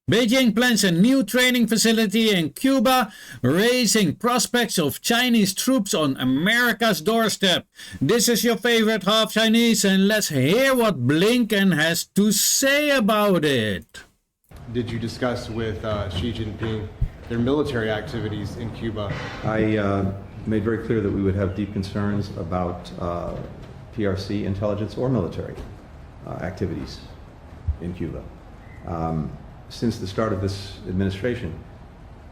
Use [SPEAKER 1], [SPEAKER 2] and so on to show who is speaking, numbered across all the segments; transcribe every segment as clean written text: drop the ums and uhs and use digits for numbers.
[SPEAKER 1] Beijing plans a new training facility in Cuba, raising prospects of Chinese troops on America's doorstep. This is your favorite half Chinese, and let's hear what Blinken has to say about it.
[SPEAKER 2] Did you discuss with Xi Jinping their military activities in Cuba?
[SPEAKER 3] I made very clear that we would have deep concerns about PRC intelligence or military activities in Cuba. Since the start of this administration,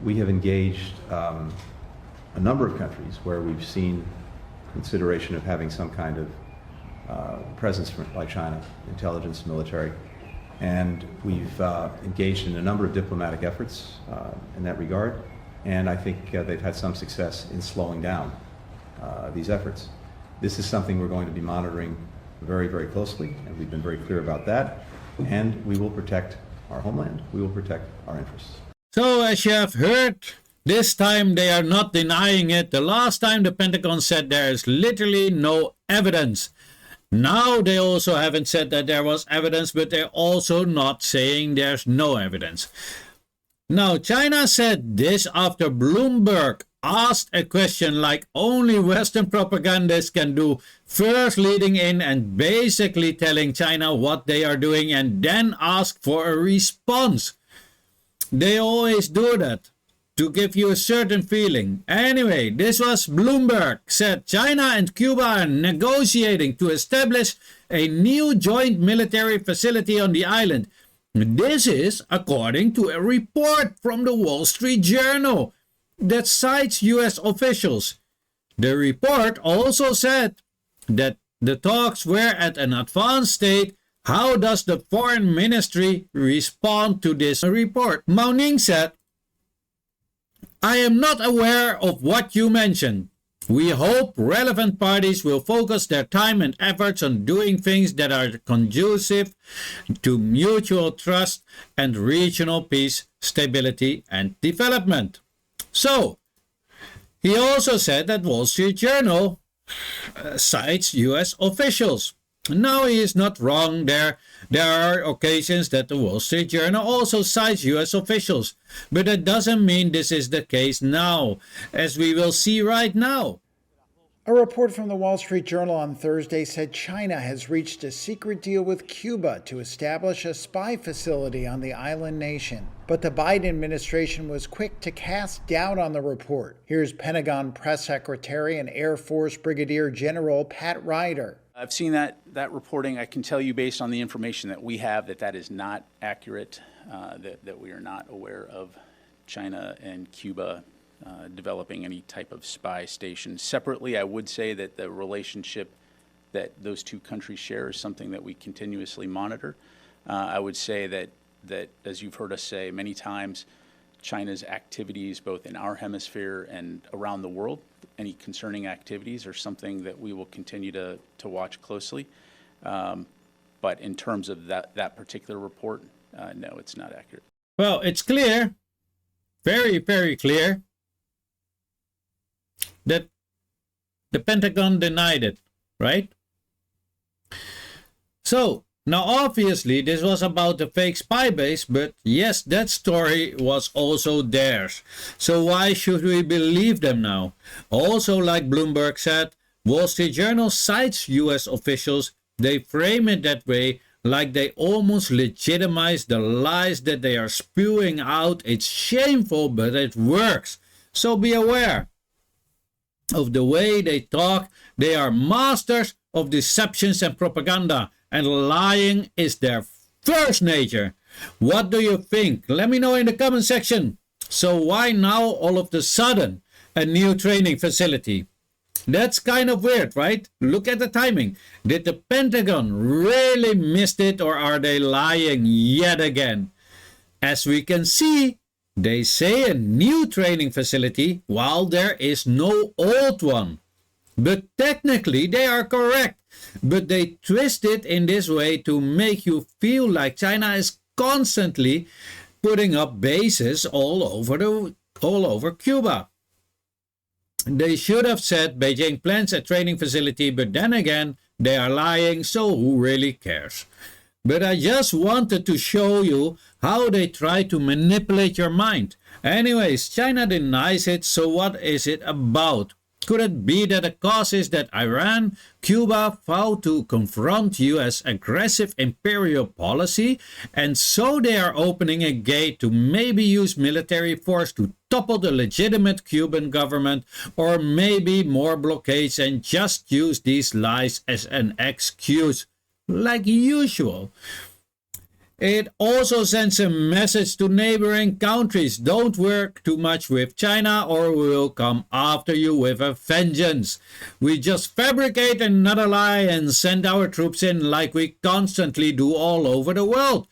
[SPEAKER 3] we have engaged a number of countries where we've seen consideration of having some kind of presence like China, intelligence, military, and we've engaged in a number of diplomatic efforts in that regard, and I think they've had some success in slowing down these efforts. This is something we're going to be monitoring very, very closely, and we've been very clear about that, and we will protect our homeland. We will protect our interests.
[SPEAKER 1] So, as you have heard, this time they are not denying it. The last time the Pentagon said there is literally no evidence. Now they also haven't said that there was evidence, but they're also not saying there's no evidence. Now, China said this after Bloomberg asked a question like only Western propagandists can do, first leading in and basically telling China what they are doing and then ask for a response. They always do that to give you a certain feeling. Anyway, this was Bloomberg said China and Cuba are negotiating to establish a new joint military facility on the island. This is according to a report from the Wall Street Journal that cites US officials. The report also said that the talks were at an advanced state. How does the foreign ministry respond to this report? Mao Ning said, I am not aware of what you mentioned. We hope relevant parties will focus their time and efforts on doing things that are conducive to mutual trust and regional peace, stability, and development. So, he also said that Wall Street Journal cites US officials. Now, he is not wrong there. There are occasions that the Wall Street Journal also cites US officials. But that doesn't mean this is the case now, as we will see right now.
[SPEAKER 4] A report from the Wall Street Journal on Thursday said China has reached a secret deal with Cuba to establish a spy facility on the island nation. But the Biden administration was quick to cast doubt on the report. Here's Pentagon Press Secretary and Air Force Brigadier General Pat Ryder.
[SPEAKER 5] I've seen that reporting. I can tell you based on the information that we have that is not accurate, that we are not aware of China and Cuba developing any type of spy station. Separately, I would say that the relationship that those two countries share is something that we continuously monitor. I would say that, as you've heard us say many times, China's activities both in our hemisphere and around the world, any concerning activities are something that we will continue to watch closely. But in terms of that particular report, no, it's not accurate.
[SPEAKER 1] Well, it's clear, very, very clear, that the Pentagon denied it, right? So, now obviously this was about the fake spy base, but yes, that story was also theirs. So why should we believe them now? Also, like Bloomberg said, Wall Street Journal cites US officials. They frame it that way, like they almost legitimize the lies that they are spewing out. It's shameful, but it works. So be aware of the way they talk. They are masters of deceptions and propaganda, and lying is their first nature. What do you think? Let me know in the comment section. So why now all of a sudden a new training facility? That's kind of weird, right? Look at the timing. Did the Pentagon really miss it, or are they lying yet again? As we can see, they say a new training facility while there is no old one. But technically they are correct. But they twist it in this way to make you feel like China is constantly putting up bases all over Cuba. They should have said Beijing plans a training facility, but then again, they are lying, so who really cares? But I just wanted to show you how they try to manipulate your mind. Anyways, China denies it, so what is it about? Could it be that the cause is that Iran, Cuba vowed to confront US aggressive imperial policy, and so they are opening a gate to maybe use military force to topple the legitimate Cuban government, or maybe more blockades and just use these lies as an excuse, like usual. It also sends a message to neighboring countries. Don't work too much with China or we will come after you with a vengeance. We just fabricate another lie and send our troops in like we constantly do all over the world.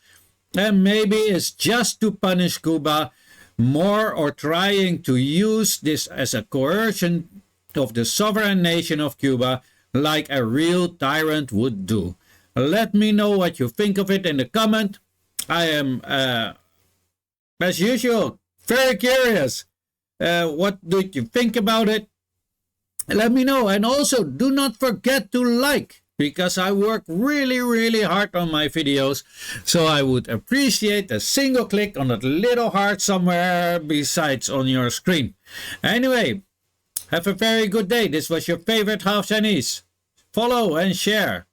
[SPEAKER 1] And maybe it's just to punish Cuba more, or trying to use this as a coercion of the sovereign nation of Cuba like a real tyrant would do. Let me know what you think of it in the comment. I am, as usual, very curious. What do you think about it? Let me know. And also, do not forget to like, because I work really hard on my videos. So I would appreciate a single click on that little heart somewhere besides on your screen. Anyway, have a very good day. This was your favorite Half Chinese. Follow and share.